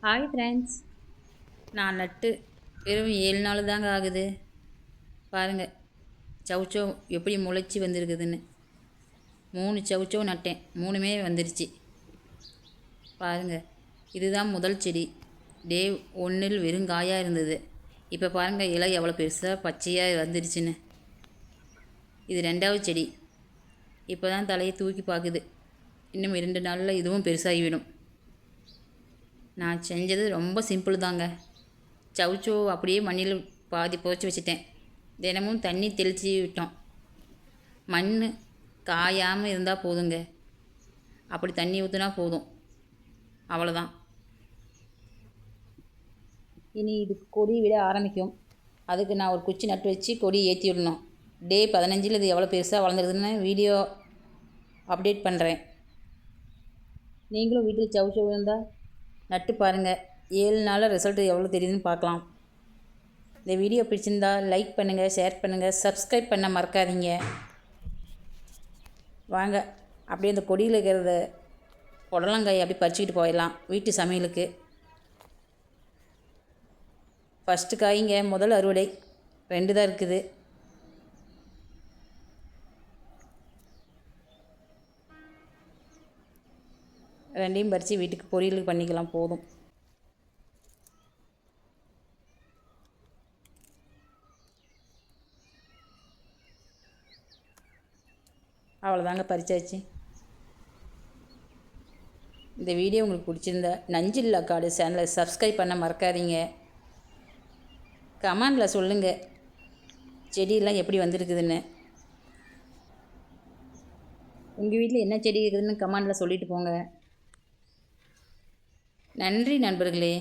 Hi friends, நான் நட்டு வெறும் 7 நாள் தாங்க ஆகுது. பாருங்கள், சவுச்சோ எப்படி முளைச்சி வந்திருக்குதுன்னு. 3 சவுச்சோ நட்டேன், 3மே வந்துருச்சு. பாருங்கள், இதுதான் முதல் செடி. டே 1ல் வெறும் காயாக இருந்தது. இப்போ பாருங்கள், இலை எவ்வளோ பெருசாக பச்சையாக வந்துருச்சுன்னு. இது 2வது செடி. இப்போ தான் தலையை தூக்கி பார்க்குது. இன்னும் 2 நாளில் இதுவும் பெருசாகிவிடும். நான் செஞ்சது ரொம்ப சிம்பிள் தாங்க. சவுச்சோ அப்படியே மண்ணில் பாதி புதைச்சி வச்சுட்டேன். தினமும் தண்ணி தெளித்து விட்டோம். மண் காயாமல் இருந்தால் போதுங்க. அப்படி தண்ணி ஊற்றினா போதும், அவ்வளோதான். இனி இது கொடி விட ஆரம்பிக்கும். அதுக்கு நான் ஒரு குச்சி நட்டு வச்சு கொடி ஏற்றி விடணும். டே 15ல் இது எவ்வளோ பெருசாக வளர்ந்துருக்குதுன்னு வீடியோ அப்டேட் பண்ணுறேன். நீங்களும் வீட்டில் சவுச்சோ இருந்தால் நட்டு பாருங்கள். 7 நாளில் ரிசல்ட்டு எவ்வளோ தெரியுதுன்னு பார்க்கலாம். இந்த வீடியோ பிடிச்சிருந்தா லைக் பண்ணுங்கள், ஷேர் பண்ணுங்கள், சப்ஸ்கிரைப் பண்ண மறக்காதீங்க. வாங்க, அப்படியே இந்த கொடியில் இருக்கிறத புடலங்காய் அப்படி பறிச்சுக்கிட்டு போயிடலாம் வீட்டு சமையலுக்கு. ஃபஸ்ட்டு காய்ங்க, முதல் அறுவடை. 2 தான் இருக்குது. ரெண்டையும் பறித்து வீட்டுக்கு பொரியல் பண்ணிக்கலாம், போதும். அவ்வளோதாங்க, பறிச்சாச்சு. இந்த வீடியோ உங்களுக்கு பிடிச்சிருந்தா நஞ்சில்லா காடு சேனலை சப்ஸ்கிரைப் பண்ண மறக்காதீங்க. கமெண்டில் சொல்லுங்கள் செடியெல்லாம் எப்படி வந்திருக்குதுன்னு. உங்கள் வீட்டில் என்ன செடி இருக்குதுன்னு கமெண்டில் சொல்லிட்டு போங்க. நன்றி நண்பர்களே.